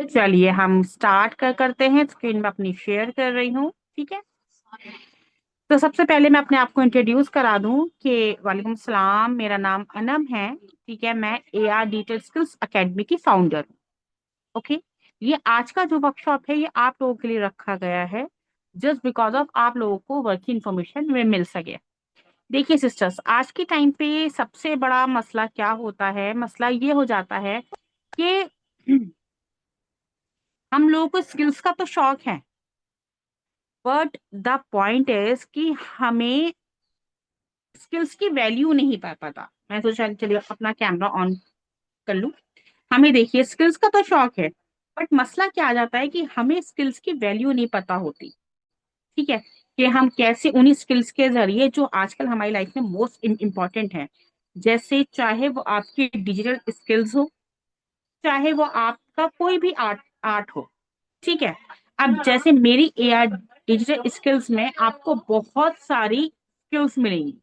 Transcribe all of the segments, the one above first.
चलिए हम स्टार्ट करते हैं। स्क्रीन में अपनी शेयर कर रही हूँ, ठीक है। तो सबसे पहले मैं अपने आप को इंट्रोड्यूस करा दूं कि वालेकुम सलाम, मेरा नाम अनम है, ठीक है। मैं AR डिजिटल स्किल्स एकेडमी की फाउंडर हूँ। ओके। ये आज का जो वर्कशॉप है ये आप लोगों के लिए रखा गया है, जस्ट बिकॉज ऑफ आप लोगों को वर्क की इंफॉर्मेशन में मिल सके। देखिए सिस्टर्स, आज के टाइम पे सबसे बड़ा मसला क्या होता है, मसला ये हो जाता है कि हम लोगों को स्किल्स का तो शौक है, बट द पॉइंट इज कि हमें स्किल्स की वैल्यू नहीं पता। मैं सोचा चलिए अपना कैमरा ऑन कर लूं। हमें देखिए स्किल्स का तो शौक है, बट मसला क्या आ जाता है कि हमें स्किल्स की वैल्यू नहीं पता होती, ठीक है। कि हम कैसे उन्हीं स्किल्स के जरिए जो आजकल हमारी लाइफ में मोस्ट इम्पोर्टेंट है, जैसे चाहे वो आपकी डिजिटल स्किल्स हो, चाहे वो आपका कोई भी आर्ट आर्ट हो, ठीक है। अब जैसे मेरी AR डिजिटल स्किल्स में आपको बहुत सारी स्किल्स मिलेंगी,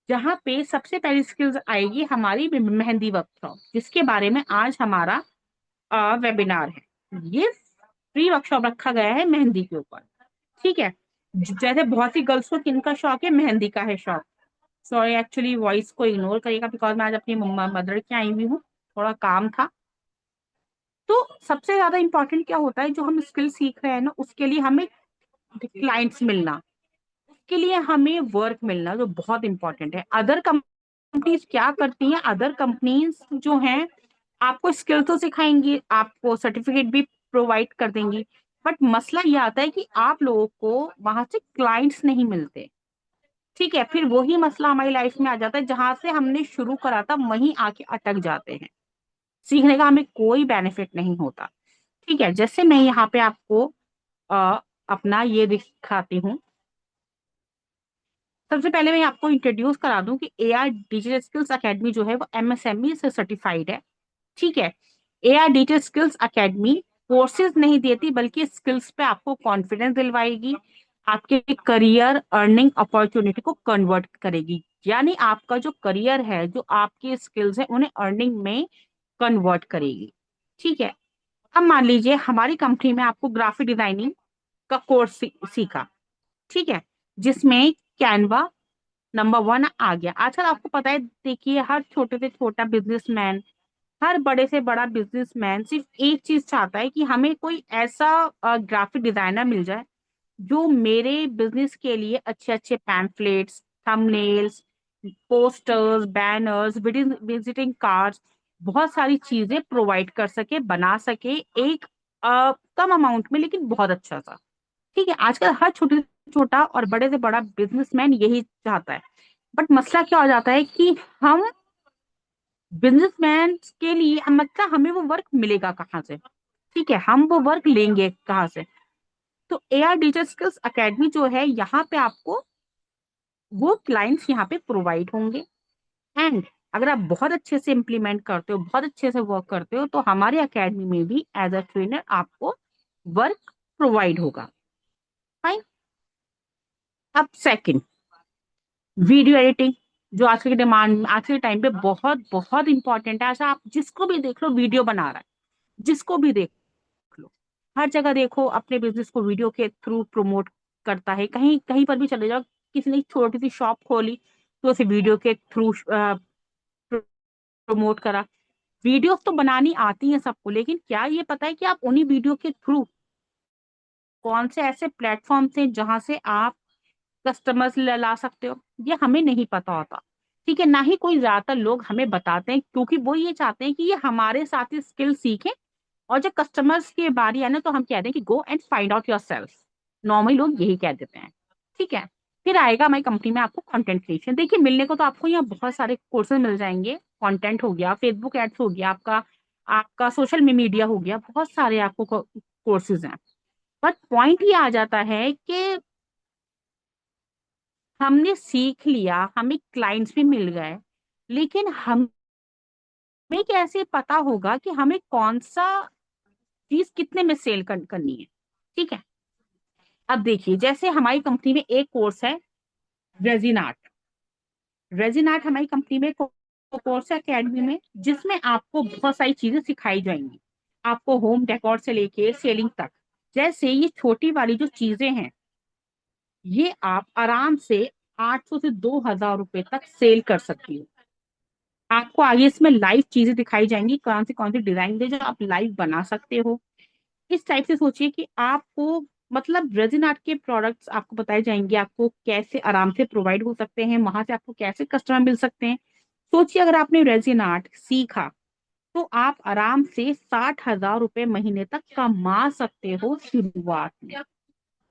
जहाँ पे सबसे पहली स्किल्स आएगी हमारी मेहंदी वर्कशॉप, जिसके बारे में आज हमारा वेबिनार है। ये फ्री वर्कशॉप रखा गया है मेहंदी के ऊपर, ठीक है। जैसे बहुत सी गर्ल्स को किनका शौक है, मेहंदी का है शौक। सॉरी, एक्चुअली वॉइस को इग्नोर करिएगा बिकॉज मैं आज अपनी मम्मा मदर के आई हुई हूँ, थोड़ा काम था। तो सबसे ज्यादा इंपॉर्टेंट क्या होता है, जो हम स्किल सीख रहे हैं ना, उसके लिए हमें क्लाइंट्स मिलना, उसके लिए हमें वर्क मिलना, जो बहुत इंपॉर्टेंट है। अदर कंपनीज क्या करती हैं, अदर कंपनीज जो हैं आपको स्किल तो सिखाएंगी, आपको सर्टिफिकेट भी प्रोवाइड कर देंगी, बट मसला ये आता है कि आप लोगों को वहां से क्लाइंट्स नहीं मिलते, ठीक है। फिर वही मसला हमारी लाइफ में आ जाता है, जहां से हमने शुरू करा था वहीं आके अटक जाते हैं, सीखने का हमें कोई बेनिफिट नहीं होता, ठीक है। जैसे मैं यहाँ पे आपको अपना ये दिखाती हूँ। सबसे पहले मैं आपको इंट्रोड्यूस करा दूं कि AR डिजिटल स्किल्स एकेडमी जो है वो MSME से सर्टिफाइड है, ठीक है। AR digital skills academy courses नहीं देती, बल्कि स्किल्स पे आपको कॉन्फिडेंस दिलवाएगी, आपके करियर अर्निंग अपॉर्चुनिटी को कन्वर्ट करेगी। यानी आपका जो करियर है, जो आपकी स्किल्स है, उन्हें अर्निंग में कन्वर्ट करेगी, ठीक है। अब मान लीजिए हमारी कंपनी में आपको ग्राफिक डिजाइनिंग का कोर्स सीखा, ठीक है, जिसमें कैनवा नंबर 1 आ गया। आजकल आपको पता है, देखिए हर छोटे से छोटा बिजनेसमैन, हर बड़े से बड़ा बिजनेसमैन सिर्फ एक चीज चाहता है कि हमें कोई ऐसा ग्राफिक डिजाइनर मिल जाए जो मेरे बिजनेस के लिए अच्छे अच्छे pamphlets, thumbnails, posters, banners, visiting cards, बहुत सारी चीजें प्रोवाइड कर सके, बना सके, एक कम अमाउंट में लेकिन बहुत अच्छा सा, ठीक है। आजकल हर छोटे से छोटा और बड़े से बड़ा बिजनेसमैन यही चाहता है। बट मसला क्या हो जाता है कि हम बिजनेसमैन के लिए मतलब हमें वो वर्क मिलेगा कहाँ से, ठीक है, हम वो वर्क लेंगे कहाँ से। तो AR डिजिटल स्किल्स एकेडमी जो है, यहाँ पे आपको वो क्लाइंट्स यहाँ पे प्रोवाइड होंगे। एंड अगर आप बहुत अच्छे से इम्प्लीमेंट करते हो, बहुत अच्छे से वर्क करते हो, तो हमारे एकेडमी में भी एज अ ट्रेनर आपको वर्क प्रोवाइड होगा। फाइन। अब सेकंड, वीडियो एडिटिंग, जो आज के डिमांड, आज के टाइम पे बहुत बहुत इंपॉर्टेंट है। ऐसा आप जिसको भी देख लो वीडियो बना रहा है, जिसको भी देख लो, हर जगह देखो अपने बिजनेस को वीडियो के थ्रू प्रमोट करता है। कहीं कहीं पर भी चले जाओ, किसी ने छोटी सी शॉप खोली तो उसे वीडियो के थ्रू प्रमोट करा। वीडियोस तो बनानी आती है सबको, लेकिन क्या ये पता है कि आप उन्हीं वीडियो के थ्रू कौन से ऐसे प्लेटफॉर्म थे जहां से आप कस्टमर्स ला सकते हो, ये हमें नहीं पता होता, ठीक है। ना ही कोई ज्यादातर लोग हमें बताते हैं, क्योंकि वो ये चाहते हैं कि ये हमारे साथ ही स्किल सीखें, और जब कस्टमर्स की बारी है ना, तो हम कहते हैं कि go and find out your self. Normally लोग यही कह देते हैं, ठीक है। फिर आएगा हमारी कंपनी में आपको कंटेंट क्रिएशन। देखिए मिलने को तो आपको यहाँ बहुत सारे कोर्सेज मिल जाएंगे। कंटेंट हो गया, फेसबुक एड्स हो गया, आपका आपका सोशल मीडिया हो गया, बहुत सारे आपको कोर्सेज हैं। बट पॉइंट ये आ जाता है कि हमने सीख लिया, हमें क्लाइंट्स भी मिल गए, लेकिन हमें कैसे पता होगा कि हमें कौन सा चीज कितने में सेल करनी है, ठीक है। अब देखिए जैसे हमारी कंपनी में एक कोर्स है रेजिन आर्ट। रेजिन आर्ट हमारी कंपनी में कोर्स है अकेडमी में, जिसमें आपको बहुत सारी चीजें सिखाई जाएंगी। आपको होम डेकोर से लेके सेलिंग तक। जैसे ये छोटी वाली जो चीजें हैं, ये आप आराम से 800 से 2,000 रुपए तक सेल कर सकती हो। आपको आगे इसमें लाइव चीजें दिखाई जाएंगी, कौन सी डिजाइन दे जो आप लाइव बना सकते हो। इस टाइप से सोचिए कि आपको मतलब रेजिन आर्ट के प्रोडक्ट्स आपको बताए जाएंगे, आपको कैसे आराम से प्रोवाइड हो सकते हैं, वहां से आपको कैसे कस्टमर मिल सकते हैं। सोचिए अगर आपने रेजिन आर्ट सीखा तो आप आराम से 60,000 रुपए महीने तक कमा सकते हो शुरुआत में,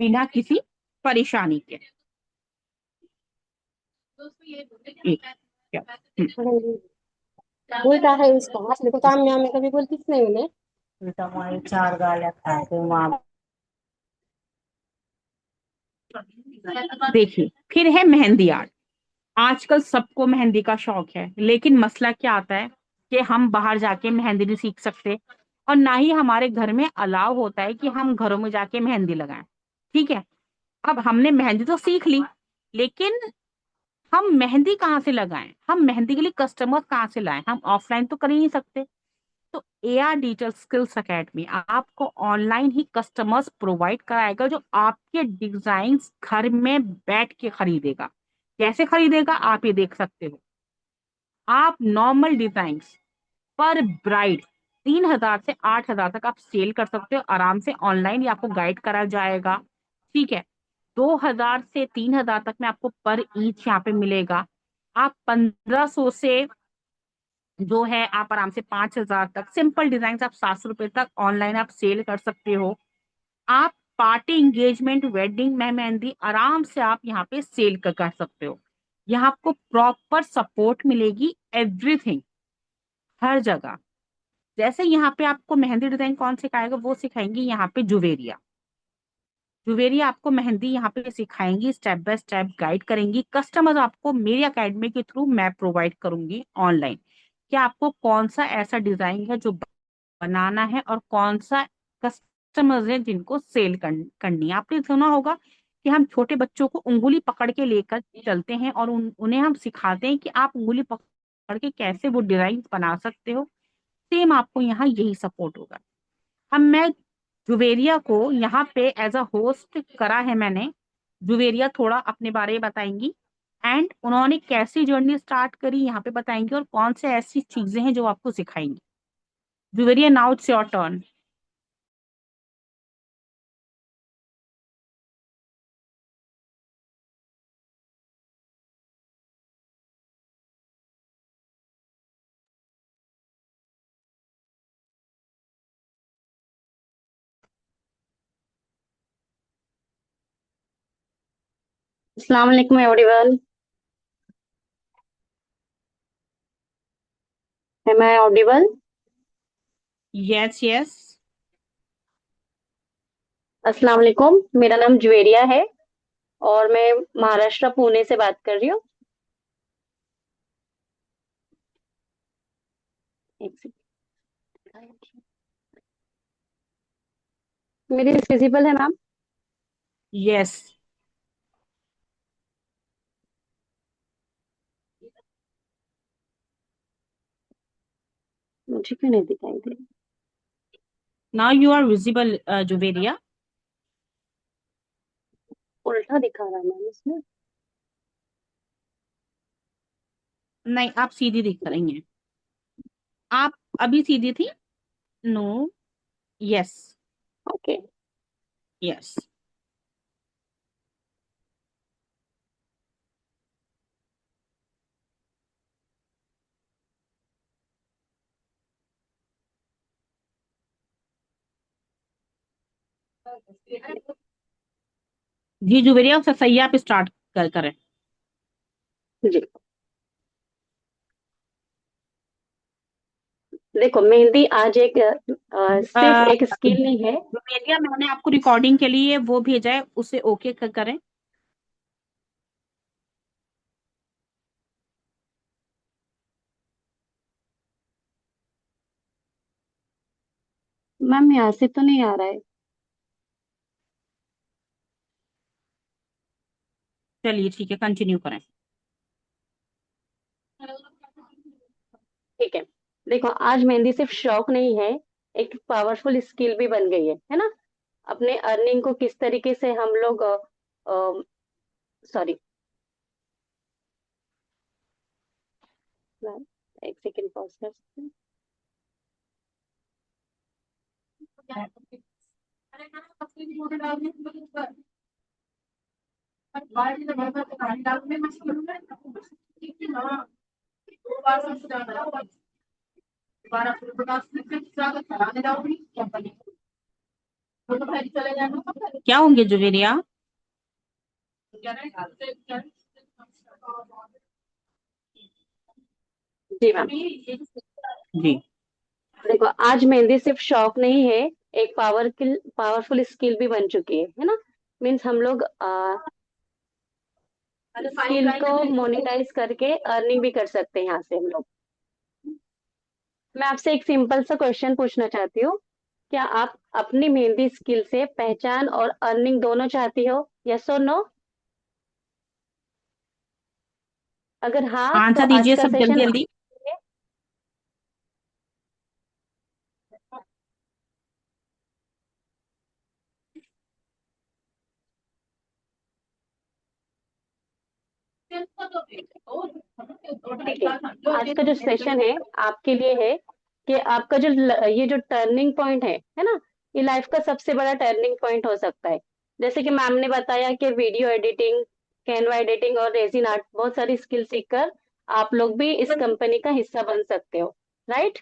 बिना किसी परेशानी के। एक क्या हाँ जी। उल्टा है उसका, असली को काम में हमें कभी बोलती नहीं उन्हें। उल्टा हमारे चार गालियां खाते वहां। देखिए, फिर है मेहंदी आर्ट। आजकल सबको मेहंदी का शौक है, लेकिन मसला क्या आता है कि हम बाहर जाके मेहंदी नहीं सीख सकते, और ना ही हमारे घर में अलाउ होता है कि हम घरों में जाके मेहंदी लगाएं। ठीक है। अब हमने मेहंदी तो सीख ली, लेकिन हम मेहंदी कहाँ से लगाएं, हम मेहंदी के लिए कस्टमर कहाँ से लाएं, हम ऑफलाइन तो कर ही नहीं सकते। तो AR डिजिटल स्किल्स अकेडमी आपको ऑनलाइन ही कस्टमर्स प्रोवाइड कराएगा, जो आपके डिजाइन घर में बैठ के खरीदेगा। कैसे खरीदेगा आप ये देख सकते हो। आप नॉर्मल डिजाइन पर ब्राइड 3,000 से 8,000 तक आप सेल कर सकते हो आराम से ऑनलाइन, या आपको गाइड करा जाएगा। ठीक है। 2,000 से 3,000 तक में आपको पर ईच यहाँ पे मिलेगा। आप 1,500 से जो है आप आराम से 5,000 तक सिंपल डिजाइन आप 700 रुपए तक ऑनलाइन आप सेल कर सकते हो। आप पार्टी इंगेजमेंट वेडिंग में मेहंदी आराम से आप यहाँ पे सेल कर सकते हो। यहाँ आपको प्रॉपर सपोर्ट मिलेगी, एवरीथिंग, हर जगह। जैसे यहाँ पे आपको मेहंदी डिजाइन कौन सिखाएगा, वो सिखाएंगी यहाँ पे जुवेरिया। जुवेरिया आपको मेहंदी यहाँ पे सिखाएंगी, स्टेप बाय स्टेप गाइड करेंगी। कस्टमर आपको मेरी अकेडमी के थ्रू मैं प्रोवाइड करूंगी ऑनलाइन, कि आपको कौन सा ऐसा डिजाइन है जो बनाना है, और कौन सा कस्टमर्स है जिनको सेल करनी है। आपने सुना होगा कि हम छोटे बच्चों को उंगली पकड़ के लेकर चलते हैं, और उन्हें हम सिखाते हैं कि आप उंगली पकड़ के कैसे वो डिजाइन बना सकते हो। सेम आपको यहाँ यही सपोर्ट होगा। अब मैं जुवेरिया को यहाँ पे एज अ होस्ट करा है मैंने। जुवेरिया थोड़ा अपने बारे में बताएंगी, एंड उन्होंने कैसी जर्नी स्टार्ट करी यहाँ पे बताएंगी, और कौन से ऐसी चीजें हैं जो आपको सिखाएंगी। Juveria, now it's your turn. अस्सलाम वालेकुम everyone. Am I audible? Yes yes. अस्सलाम वालेकुम, मेरा नाम जुवेरिया है और मैं महाराष्ट्र पुणे से बात कर रही हूँ। एक सेकंड। मेरी विजिबल है मैम? यस। मुझे क्यों नहीं दिखाई दे रही? Now you are visible Juveria. उल्टा दिखा रहा है मैम इसमें। नहीं, आप सीधी दिख रही हैं। आप अभी सीधी थी। नो। यस। ओके। यस। जी जुवेरिया, सही है, आप स्टार्ट करें। जी। देखो, मेहंदी आज एक सिर्फ एक स्किल नहीं है। जुवेरिया, मैंने आपको रिकॉर्डिंग के लिए वो भेजा है, उसे ओके करें। मैम यहाँ से तो नहीं आ रहा है। चलिए ठीक है, कंटिन्यू करें। देखो, आज मेहंदी सिर्फ शौक नहीं है, एक पावरफुल स्किल भी बन गई है ना। अपने अर्निंग को किस तरीके से हम लोग, सॉरी, एक सेकेंड पॉज कर सकते हैं। क्या होंगे जुवेरिया? जी मैम। जी। देखो, आज मेहंदी सिर्फ शौक नहीं है, एक पावरफुल स्किल भी बन चुकी है ना। मीन्स हम लोग स्किल को मोनेटाइज करके अर्निंग भी कर सकते हैं यहाँ से हम लोग। मैं आपसे एक सिंपल सा क्वेश्चन पूछना चाहती हूँ। क्या आप अपनी मेहंदी स्किल से पहचान और अर्निंग दोनों चाहती हो? यस और नो? अगर हाँ, तो आंसर आज दीजिए का सब सेशन जल्दी जल्दी। आपके लिए। ठीक है, आज का जो सेशन है आपके लिए है कि आपका जो ये जो टर्निंग पॉइंट है ना, ये लाइफ का सबसे बड़ा टर्निंग पॉइंट हो सकता है। जैसे कि मैम ने बताया कि वीडियो एडिटिंग, कैनवा एडिटिंग और रेजिन आर्ट, बहुत सारी स्किल सीखकर आप लोग भी इस कंपनी का हिस्सा बन सकते हो, राइट।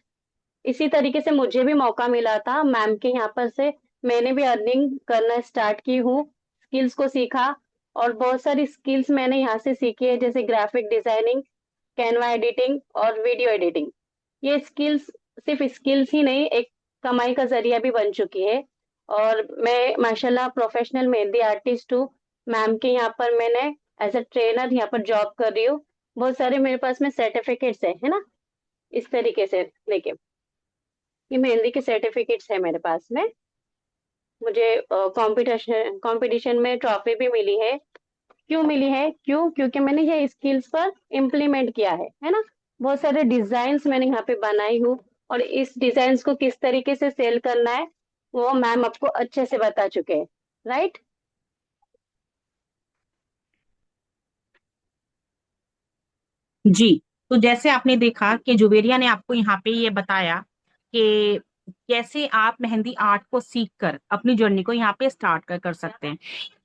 इसी तरीके से मुझे भी मौका मिला था मैम के यहाँ पर से, मैंने भी अर्निंग करना स्टार्ट की हूँ, स्किल्स को सीखा। और बहुत सारी स्किल्स मैंने यहाँ से सीखी है, जैसे ग्राफिक डिजाइनिंग, कैनवा एडिटिंग और वीडियो एडिटिंग। ये स्किल्स सिर्फ स्किल्स ही नहीं, एक कमाई का जरिया भी बन चुकी है। और मैं माशाल्लाह प्रोफेशनल मेहंदी आर्टिस्ट हूँ। मैम के यहाँ पर मैंने एज अ ट्रेनर यहाँ पर जॉब कर रही हूँ। बहुत सारे मेरे पास में सर्टिफिकेट्स है ना। इस तरीके से लेके ये मेहंदी के सर्टिफिकेट्स है मेरे पास में। मुझे कंपटीशन कंपटीशन में ट्रॉफी भी मिली है। क्यों मिली है? क्योंकि मैंने ये स्किल्स पर इम्प्लीमेंट किया है ना। बहुत सारे डिजाइन्स मैंने यहाँ पे बनाई हूँ, और इस डिजाइन्स को किस तरीके से सेल करना है वो मैम आपको अच्छे से बता चुके हैं, राइट। जी। तो जैसे आपने देखा कि जुबेरिया ने आपको यहाँ पे ये बताया कि कैसे आप मेहंदी आर्ट को सीख कर अपनी जर्नी को यहाँ पे स्टार्ट कर सकते हैं।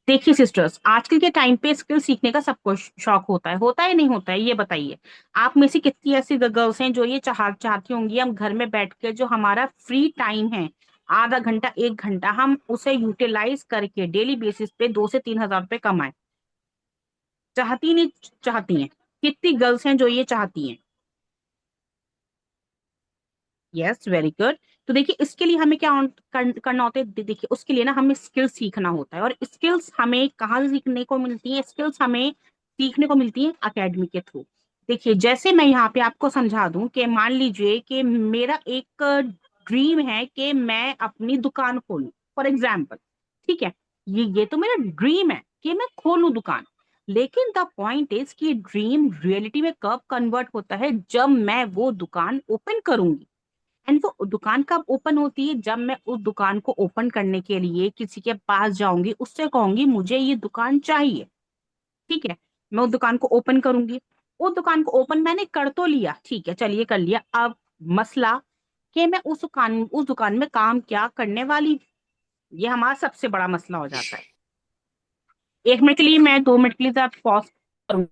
देखिए सिस्टर्स, आजकल के टाइम पे स्किल सीखने का सबको शौक होता है नहीं होता है, ये बताइए। आप में से कितनी ऐसी गर्ल्स हैं जो ये चाहती होंगी हम घर में बैठ के जो हमारा फ्री टाइम है, आधा घंटा 1 घंटा, हम उसे यूटिलाइज करके डेली बेसिस पे 2 से 3 हज़ार रुपए कमाएं। चाहती नहीं चाहती हैं? कितनी गर्ल्स हैं जो ये चाहती हैं? Yes, very good. तो देखिए इसके लिए हमें क्या करना होता है, देखिए उसके लिए ना हमें स्किल्स सीखना होता है। और स्किल्स हमें कहाँ से सीखने को मिलती है? स्किल्स हमें सीखने को मिलती है अकेडमी के थ्रू। देखिए जैसे मैं यहाँ पे आपको समझा दूं कि मान लीजिए कि मेरा एक ड्रीम है कि मैं अपनी दुकान खोलूं, फॉर एग्जाम्पल। ठीक है, ये तो मेरा ड्रीम है कि मैं खोलूं दुकान। लेकिन द पॉइंट इज कि ड्रीम रियलिटी में कब कन्वर्ट होता है? जब मैं वो दुकान ओपन करूंगी। एंड वो दुकान कब ओपन होती है? जब मैं उस दुकान को ओपन करने के लिए किसी के पास जाऊंगी, उससे कहूंगी मुझे ये दुकान चाहिए। ठीक है, मैं उस दुकान को ओपन करूंगी। उस दुकान को ओपन मैंने कर तो लिया, ठीक है, चलिए कर लिया। अब मसला कि मैं उस दुकान में काम क्या करने वाली, ये हमारा सबसे बड़ा मसला हो जाता है। 1 मिनट के लिए, मैं 2 मिनट के लिए पॉज करूंगी।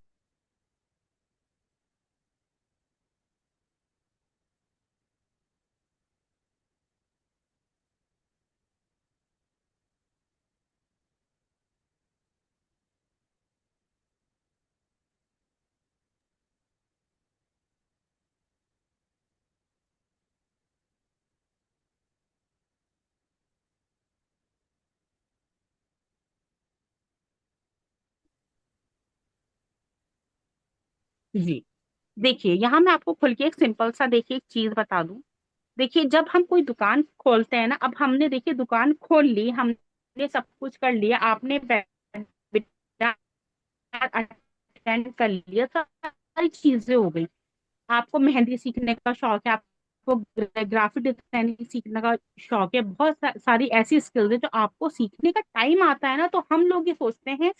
जी। देखिए यहाँ मैं आपको खुल के एक सिंपल सा देखिए एक चीज बता दूं। देखिए जब हम कोई दुकान खोलते हैं ना, अब हमने देखिए दुकान खोल ली, हमने सब कुछ कर लिया, आपने अटेंड कर लिया, सारी चीजें हो गई। आपको मेहंदी सीखने का शौक है, आपको ग्राफिक डिजाइनिंग सीखने का शौक है, बहुत सारी ऐसी स्किल्स है जो आपको सीखने का टाइम आता है ना, तो हम लोग ये सोचते हैं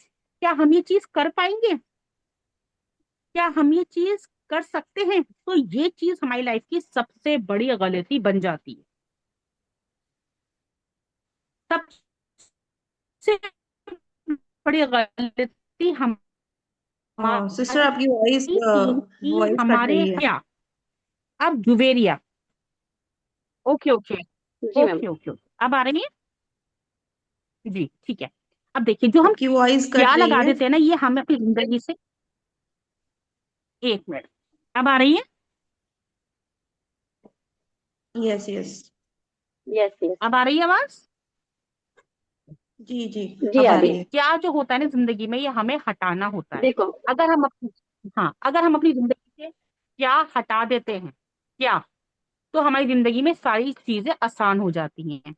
क्या हम ये चीज कर पाएंगे, क्या हम ये चीज कर सकते हैं। तो ये चीज हमारी लाइफ की सबसे बड़ी गलती बन जाती है। सबसे बड़ी गलती सिस्टर हमारी आपकी वॉइस थी कि वॉइस कट हमारे रही है। क्या, अब जुवेरिया, ओके ओके जी मैम। ओके ओके ओके, अब आ रही है जी, ठीक है। अब देखिए जो हम आपकी वॉइस क्या कट रही लगा है। देते हैं ना, ये हमें अपनी जिंदगी से, एक मिनट, अब आ रही है, यस यस। Yes yes. अब आ रही है आवाज। जी जी। जी अब आ आ रही रही है। है। क्या जो होता है ना जिंदगी में, ये हमें हटाना होता है। देखो। अगर हम अपनी, हाँ, अगर हम अपनी जिंदगी से क्या हटा देते हैं, क्या, तो हमारी जिंदगी में सारी चीजें आसान हो जाती हैं।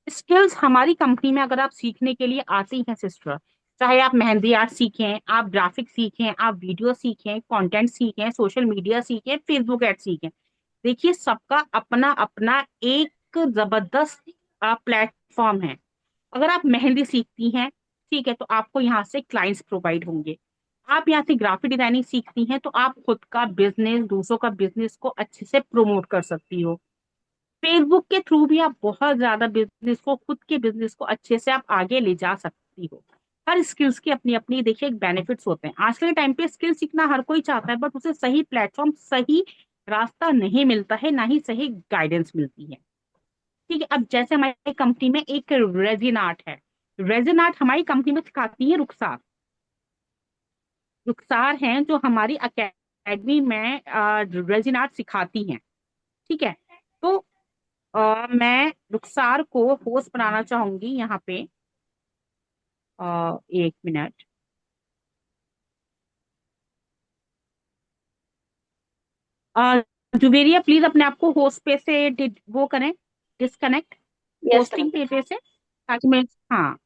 स्किल्स हमारी कंपनी में अगर आप सीखने के लिए आती हैं सिस्टर, चाहे आप मेहंदी आर्ट सीखें, आप ग्राफिक सीखें, आप वीडियो सीखें, कंटेंट सीखें, सोशल मीडिया सीखें, फेसबुक एड सीखें, देखिए सबका अपना अपना एक जबरदस्त प्लेटफॉर्म है। अगर आप मेहंदी सीखती हैं, ठीक है, तो आपको यहाँ से क्लाइंट्स प्रोवाइड होंगे। आप यहाँ से ग्राफिक डिजाइनिंग सीखती हैं, तो आप खुद का बिजनेस, दूसरों का बिजनेस को अच्छे से प्रमोट कर सकती हो। फेसबुक के थ्रू भी आप बहुत ज्यादा बिजनेस को, खुद के बिजनेस को अच्छे से आप आगे ले जा सकती हो। हर स्किल्स की अपनी अपनी देखिए एक बेनिफिट्स होते हैं। आज के टाइम पे स्किल सीखना हर कोई चाहता है, बट उसे सही प्लेटफॉर्म, सही रास्ता नहीं मिलता है, ना ही सही गाइडेंस मिलती है। ठीक है, अब जैसे हमारी कंपनी में एक रेजिन आर्ट है, रेजिन आर्ट हमारी कंपनी में सिखाती है रुखसार। रुखसार हैं जो हमारी अकेडमी में रेजिन आर्ट सिखाती हैं। ठीक है, तो मैं रुखसार को होस्ट बनाना चाहूंगी यहाँ पे। एक मिनट, जुबेरिया प्लीज अपने आप को होस्ट पे से वो करें, डिस्कनेक्ट, यस मैम। होस्टिंग पे से, ताकि मैं, हाँ।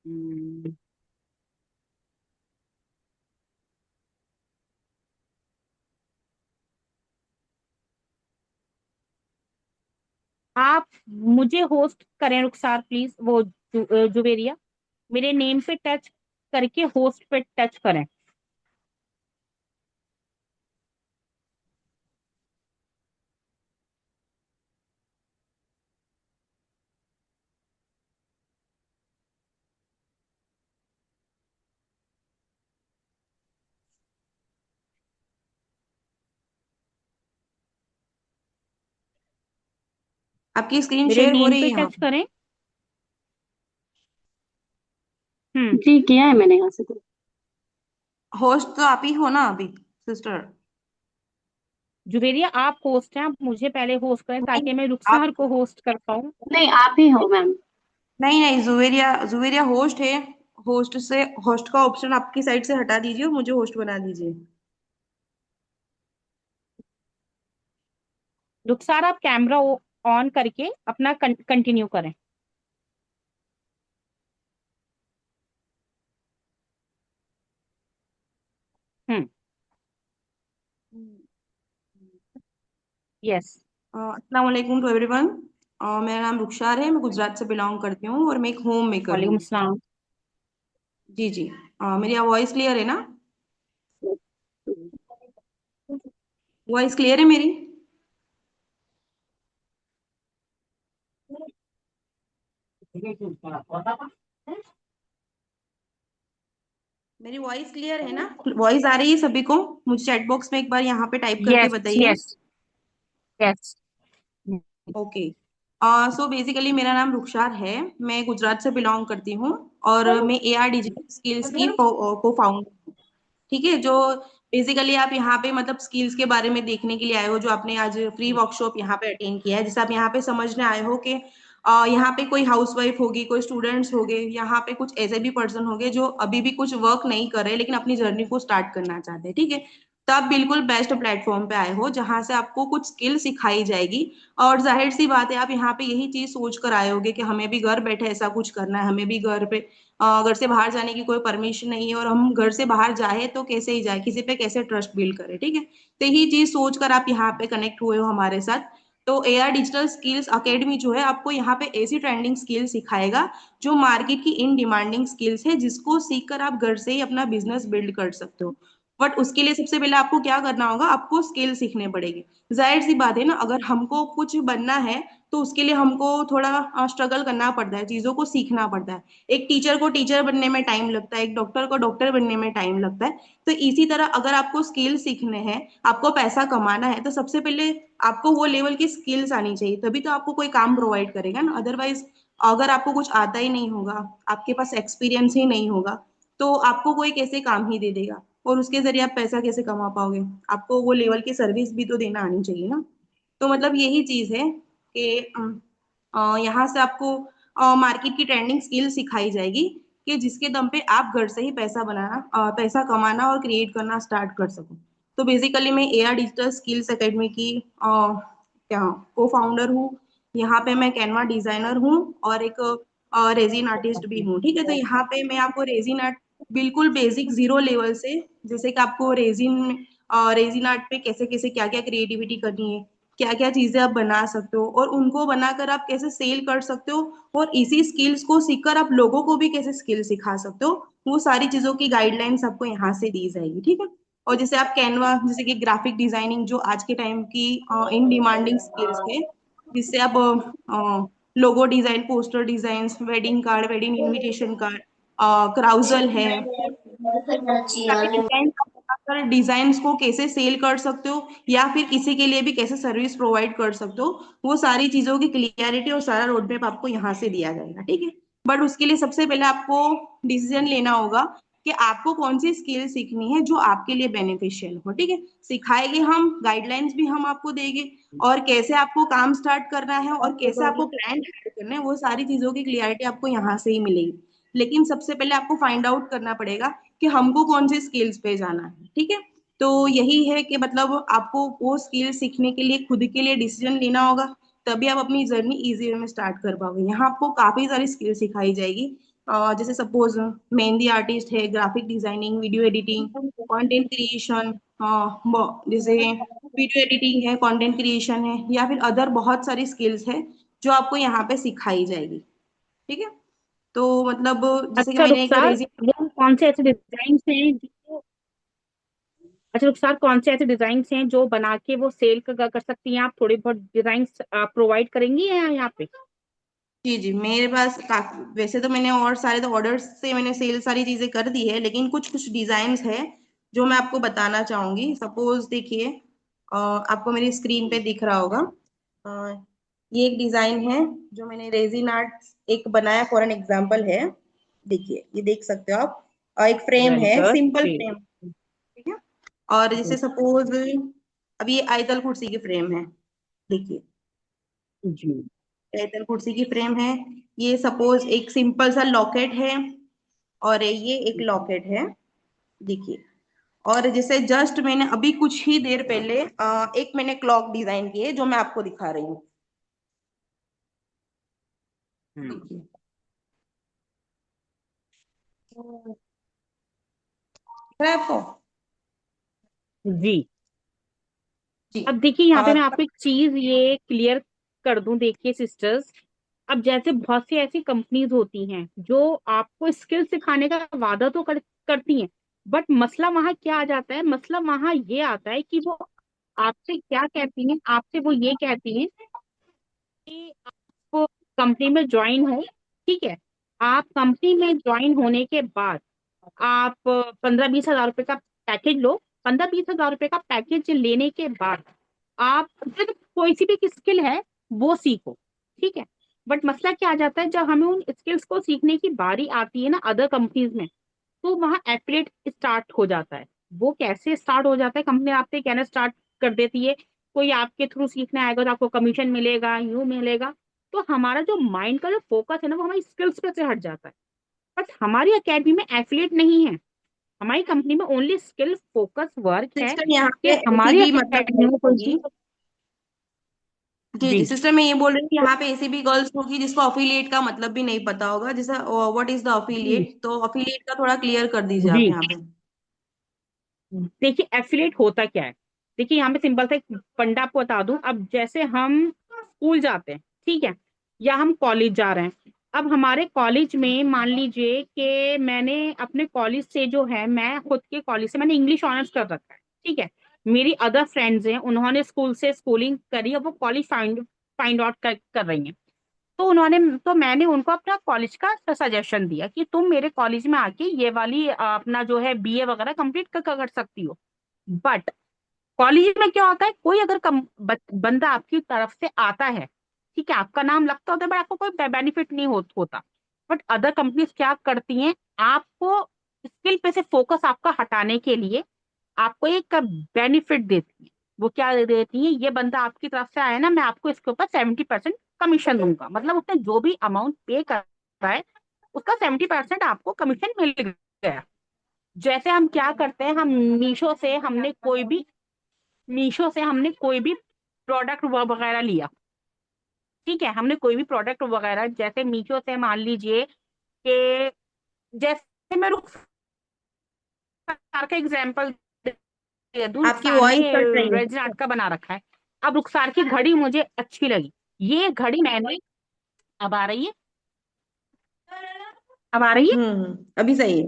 हम्म, आप मुझे होस्ट करें रुखसार प्लीज, वो जुबेरिया मेरे नेम पे टच करके होस्ट पे टच करें। आपकी स्क्रीन मेरे शेयर हो नेम रही है पे यहाँ टच पे। करें। हम्म, जी किया है मैंने यहाँ से तो। होस्ट तो आप ही हो ना अभी सिस्टर। जुबेरिया आप होस्ट हैं, आप मुझे पहले होस्ट करें नहीं ताकि मैं आप, रुखसार को होस्ट कर पाऊँ। नहीं आप ही हो मैम। नहीं नहीं, जुवेरिया जुवेरिया होस्ट है। होस्ट से, होस्ट का ऑप्शन आपकी साइड से हटा दीजिए और मुझे होस्ट बना दीजिए। रुखसार आप कैमरा ऑन करके अपना कंटिन्यू करें। हम्म, यस। अस्सलाम वालेकुम टू एवरीवन। मेरा नाम रुखसार है, मैं गुजरात से बिलोंग करती हूँ और मैं एक होम मेकर हूँ। वालेकुम अस्सलाम। जी जी। मेरी वॉइस क्लियर है ना? वॉइस क्लियर है मेरी? मेरी वॉइस क्लियर है ना? वॉइस आ रही है सभी को? मुझे चैट बॉक्स में एक बार यहाँ पे टाइप करके यस बताइए। Yes yes. Okay. So basically मेरा नाम रुखसार है, मैं गुजरात से बिलोंग करती हूँ और मैं एआर डिजिटल स्किल्स की को फाउंडर। ठीक है, जो बेसिकली आप यहाँ पे मतलब स्किल्स के बारे में देखने के लिए आए हो, जो आपने आज फ्री वर्कशॉप यहाँ पे अटेंड किया है, जिसे आप यहाँ पे समझने आए हो कि यहाँ पे कोई हाउसवाइफ होगी, कोई स्टूडेंट्स होंगे, यहाँ पे कुछ ऐसे भी पर्सन होंगे जो अभी भी कुछ वर्क नहीं कर रहे लेकिन अपनी जर्नी को स्टार्ट करना चाहते हैं। ठीक है, तो आप बिल्कुल बेस्ट प्लेटफॉर्म पे आए हो जहां से आपको कुछ स्किल सिखाई जाएगी। और जाहिर सी बात है आप यहाँ पे यही चीज सोच कर आए होगे कि हमें भी घर बैठे ऐसा कुछ करना है, हमें भी घर पे घर से बाहर जाने की कोई परमिशन नहीं है, और हम घर से बाहर जाए तो कैसे ही जाए, किसी पे कैसे ट्रस्ट बिल्ड करें, ठीक है। तो यही चीज सोच कर आप यहाँ पे कनेक्ट हुए हो हमारे साथ। तो एआर डिजिटल स्किल्स अकेडमी जो है आपको यहाँ पे ऐसी ट्रेंडिंग स्किल सिखाएगा जो मार्केट की इन डिमांडिंग स्किल्स है, जिसको सीखकर आप घर से ही अपना बिजनेस बिल्ड कर सकते हो। बट उसके लिए सबसे पहले आपको क्या करना होगा, आपको स्किल सीखने पड़ेगी। जाहिर सी बात है ना, अगर हमको कुछ बनना है तो उसके लिए हमको थोड़ा स्ट्रगल करना पड़ता है, चीजों को सीखना पड़ता है। एक टीचर को टीचर बनने में टाइम लगता है, एक डॉक्टर को डॉक्टर बनने में टाइम लगता है। तो इसी तरह अगर आपको स्किल सीखने हैं, आपको पैसा कमाना है, तो सबसे पहले आपको वो लेवल की स्किल्स आनी चाहिए, तभी तो आपको कोई काम प्रोवाइड करेगा ना। अदरवाइज अगर आपको कुछ आता ही नहीं होगा, आपके पास एक्सपीरियंस ही नहीं होगा, तो आपको कोई कैसे काम ही दे देगा, और उसके जरिए आप पैसा कैसे कमा पाओगे। आपको वो लेवल की सर्विस भी तो देना आनी चाहिए ना। तो मतलब यही चीज है कि यहाँ से आपको मार्केट की ट्रेंडिंग स्किल सिखाई जाएगी, कि जिसके दम पे आप घर से ही पैसा बनाना, पैसा कमाना और क्रिएट करना स्टार्ट कर सको। तो बेसिकली मैं एआर डिजिटल स्किल्स एकेडमी की क्या को फाउंडर हूँ। यहाँ पे मैं कैनवा डिजाइनर हूँ और एक रेजिन आर्टिस्ट भी हूँ, ठीक है। तो यहाँ पे मैं आपको रेजिन आर्ट बिल्कुल बेसिक जीरो लेवल से, जैसे कि आपको रेजिन आर्ट पे कैसे कैसे क्या क्या क्रिएटिविटी करनी है, क्या क्या चीजें आप बना सकते हो, और उनको बनाकर आप कैसे सेल कर सकते हो, और इसी स्किल्स को सीखकर आप लोगों को भी कैसे स्किल सिखा सकते हो, वो सारी चीजों की गाइडलाइंस आपको यहाँ से दी जाएगी, ठीक है। और जैसे आप कैनवा, जैसे कि ग्राफिक डिजाइनिंग जो आज के टाइम की इन डिमांडिंग स्किल्स है, जिससे आप logo design, poster design, wedding card, wedding invitation card, carousel है, सारे डिजाइन को कैसे सेल कर सकते हो, या फिर किसी के लिए भी कैसे सर्विस प्रोवाइड कर सकते हो, वो सारी चीजों की क्लियरिटी और सारा रोड मैप आपको यहाँ से दिया जाएगा, ठीक है। बट उसके लिए सबसे पहले आपको डिसीजन लेना होगा कि आपको कौन सी स्किल सीखनी है जो आपके लिए बेनिफिशियल हो, ठीक है। सिखाएंगे हम, गाइडलाइंस भी हम आपको देंगे, और कैसे आपको काम स्टार्ट करना है और कैसे आपको क्लाइंट हायर करना है, वो सारी चीजों की क्लियरिटी आपको यहाँ से ही मिलेगी। लेकिन सबसे पहले आपको फाइंड आउट करना पड़ेगा कि हमको कौन से स्किल्स पे जाना है, ठीक है। तो यही है कि मतलब आपको वो स्किल सीखने के लिए खुद के लिए डिसीजन लेना होगा, तभी आप अपनी जर्नी इजी वे में स्टार्ट कर पाओगे। यहाँ आपको काफी सारी स्किल सिखाई जाएगी। जैसे सपोज मेहंदी आर्टिस्ट है, graphic designing, video editing, content creation, जैसे वीडियो एडिटिंग है, कंटेंट क्रिएशन है, या फिर अदर बहुत सारी स्किल्स है जो आपको यहाँ पे सिखाई जाएगी, ठीक है। तो मतलब जैसे कि अच्छा मैंने एक रुखसार, रेजी वो कौन से ऐसे डिजाइन हैं जो, अच्छा रुखसार, कौन से ऐसे डिजाइन हैं जो बना के वो सेल कर सकती हैं? आप थोड़ी बहुत डिजाइन प्रोवाइड करेंगी यहाँ पे? जी जी, मेरे पास वैसे तो मैंने और सारे तो ऑर्डर्स से मैंने सेल सारी चीजें कर दी है, लेकिन कुछ कुछ डिजाइन है जो मैं आपको बताना चाहूंगी। सपोज देखिए, आपको मेरी स्क्रीन पे दिख रहा होगा, अ, ये एक डिजाइन है जो मैंने रेजिन आर्ट एक बनाया फॉर एन एग्जांपल है। देखिए, ये देख सकते हो आप, एक फ्रेम वेरी है, गुड, सिंपल जी। फ्रेम, ठीक है। और जैसे सपोज अब ये आयतल कुर्सी की फ्रेम है, देखिए जी आयतल कुर्सी की फ्रेम है। ये सपोज एक सिंपल सा लॉकेट है, और ये एक लॉकेट है, देखिए। और जैसे जस्ट मैंने अभी कुछ ही देर पहले एक मैंने क्लॉक डिजाइन की है जो मैं आपको दिखा रही हूँ, देखिए। दिख रहा है आपको? जी। जी। अब देखिए यहाँ पे आ, मैं आपको एक चीज ये क्लियर कर दूं, देखिए सिस्टर्स, अब जैसे बहुत सी ऐसी कंपनीज होती हैं जो आपको स्किल सिखाने का वादा तो करती हैं, बट मसला वहां क्या आ जाता है, मसला वहां ये आता है कि वो आपसे क्या कहती हैं, आपसे वो ये कहती हैं कि आप कंपनी में ज्वाइन हो, ठीक है। आप कंपनी में ज्वाइन होने के बाद आप 15-20 हजार रुपए का पैकेज लो। 15-20 हजार रुपए का पैकेज लेने के बाद आप फिर कोई सी भी स्किल है वो सीखो, ठीक है। बट मसला क्या आ जाता है, जब हमें उन स्किल्स को सीखने की बारी आती है ना अदर कंपनीज में, तो वहाँ एफिलिएट स्टार्ट हो जाता है। वो कैसे स्टार्ट हो जाता है, कंपनी आपसे कहना स्टार्ट कर देती है कोई आपके थ्रू सीखने आएगा तो आपको कमीशन मिलेगा, यूं मिलेगा। तो हमारा जो माइंड का जो फोकस है ना वो हमारी स्किल्स पे से हट जाता है। बट हमारी अकेडमी में एफिलिएट नहीं है, हमारी कंपनी में ओनली स्किल फोकस वर्क है सिस्टर यहाँ कि पे ऐसी हमारी भी मतलब अकेडमी में कोई होगी। चीज। जी जी जी सिस्टर, मैं ये बोल रही हूँ कि यहाँ पे ऐसी भी गर्ल्स होगी जिसको अफिलिएट का मतलब भी नहीं पता होगा, जैसा what is the G affiliate, तो अफिलिएट का थोड़ा क्लियर कर दीजिए जी। आप यहाँ पे। देखिए एफिलिएट होता क्या है। देखिए यहाँ पे सिंपल सा एक फंडा आपको बता दूं। अब जैसे हम स्कूल जाते हैं, ठीक है, या हम कॉलेज जा रहे हैं। अब हमारे कॉलेज में मान लीजिए कि मैंने अपने कॉलेज से जो है, मैं खुद के कॉलेज से मैंने इंग्लिश ऑनर्स कर रखा है, ठीक है। मेरी अदर फ्रेंड्स हैं, उन्होंने स्कूल से स्कूलिंग करी, अब वो कॉलेज फाइंड फाइंड आउट कर रही हैं। तो मैंने उनको अपना कॉलेज का सजेशन दिया कि तुम मेरे कॉलेज में आके ये वाली अपना जो है बीए वगैरह कंप्लीट कर सकती हो। बट कॉलेज में क्या होता है, कोई अगर बंदा आपकी तरफ से आता है, ठीक है, आपका नाम लगता होता है, बट आपको कोई बेनिफिट नहीं होता। बट अदर कंपनीज क्या करती हैं, आपको स्किल पे से फोकस आपका हटाने के लिए आपको एक बेनिफिट देती है। वो क्या देती है, ये बंदा आपकी तरफ से आया ना, मैं आपको इसके ऊपर 70% कमीशन दूंगा। मतलब उसने जो भी अमाउंट पे कर रहा है उसका 70% आपको कमीशन मिल गया। जैसे हम क्या करते हैं, हम मीशो से हमने कोई भी प्रोडक्ट वगैरह लिया, ठीक है, हमने कोई भी प्रोडक्ट वगैरह जैसे मीशो से मान लीजिए कि, जैसे मैं रुखसार का एग्जांपल दे दूं, आपकी रुखसार ने वॉइस कट रही है रेजिन sister। आर्ट का बना रखा है। अब रुखसार की घड़ी मुझे अच्छी लगी, ये घड़ी मैंने, अब आ रही है, अब आ रही है। अभी सही है।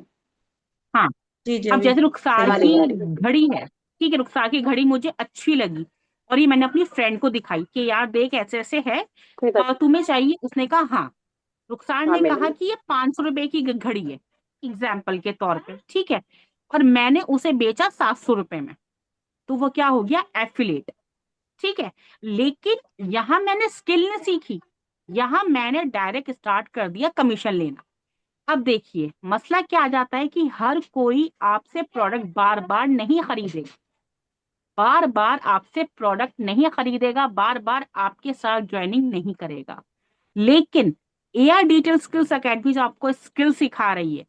हाँ। जी जी अब अभी जैसे सही रुखसार आ से रही की है, बोल आ रही रही घड़ी है, ठीक है, रुखसार की घड़ी मुझे अच्छी लगी, और ये मैंने अपनी फ्रेंड को दिखाई कि यार देख ऐसे ऐसे है, कोई बात। तुम्हें चाहिए? उसने कहा हाँ। रुखसार हाँ ने कहा मिलेगी। कि ये 500 रुपए की घड़ी है, एग्जाम्पल के तौर पे, ठीक है, और मैंने उसे बेचा 700 रुपए में। तो वो क्या हो गया, एफिलेट, ठीक है। लेकिन यहाँ मैंने स्किल नहीं सीखी, यहाँ मैंने डायरेक्ट स्टार्ट कर दिया कमीशन लेना। अब देखिए मसला क्या आ जाता है कि हर कोई आपसे प्रोडक्ट बार बार नहीं खरीदेगा, बार बार आपसे प्रोडक्ट नहीं खरीदेगा, बार बार आपके साथ ज्वाइनिंग नहीं करेगा। लेकिन एआर डिजिटल स्किल्स अकेडमी जो आपको स्किल सिखा रही है,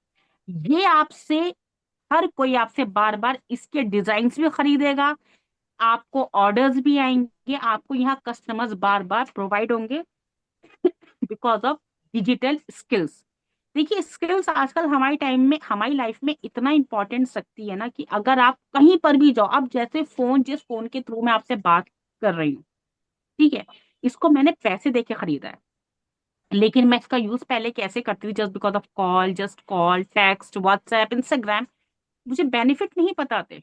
ये आपसे, हर कोई आपसे बार बार इसके डिजाइन्स भी खरीदेगा, आपको ऑर्डर्स भी आएंगे, आपको यहाँ कस्टमर्स बार बार प्रोवाइड होंगे बिकॉज ऑफ डिजिटल स्किल्स। देखिए स्किल्स आजकल हमारी टाइम में, हमारी लाइफ में इतना इंपॉर्टेंट रखती है ना, कि अगर आप कहीं पर भी जाओ, अब जैसे फोन, जिस फोन के थ्रू मैं आपसे बात कर रही हूँ, ठीक है, इसको मैंने पैसे दे के खरीदा है, लेकिन मैं इसका यूज पहले कैसे करती थी, just because of call, just call, text, WhatsApp, Instagram, मुझे बेनिफिट नहीं पता थे,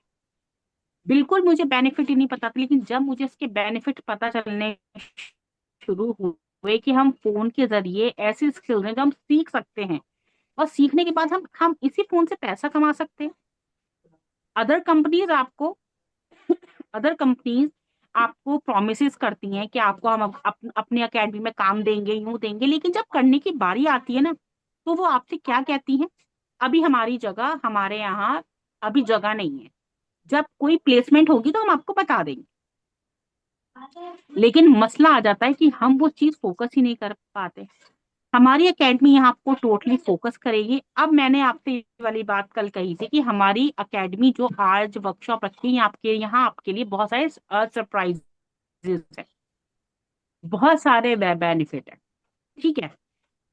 बिल्कुल मुझे बेनिफिट ही नहीं पता था। लेकिन जब मुझे इसके बेनिफिट पता चलने शुरू हुए कि हम फोन के जरिए ऐसी स्किल्स हैं जो हम सीख सकते हैं, और सीखने के बाद हम इसी फोन से पैसा कमा सकते हैं। अदर कंपनीज आपको अदर कंपनीज आपको प्रोमिस करती हैं कि आपको हम अपने अकेडमी में काम देंगे, यूं देंगे, लेकिन जब करने की बारी आती है ना, तो वो आपसे क्या कहती हैं, अभी हमारी जगह, हमारे यहाँ अभी जगह नहीं है, जब कोई प्लेसमेंट होगी तो हम आपको बता देंगे। लेकिन मसला आ जाता है कि हम वो चीज फोकस ही नहीं कर पाते। हमारी एकेडमी यहाँ आपको टोटली फोकस करेगी। अब मैंने आपसे ये वाली बात कल कही थी कि हमारी एकेडमी जो आज वर्कशॉप रखी है, आपके यहाँ आपके लिए बहुत सारे सरप्राइजेस है, बहुत सारे बेनिफिट है, ठीक है।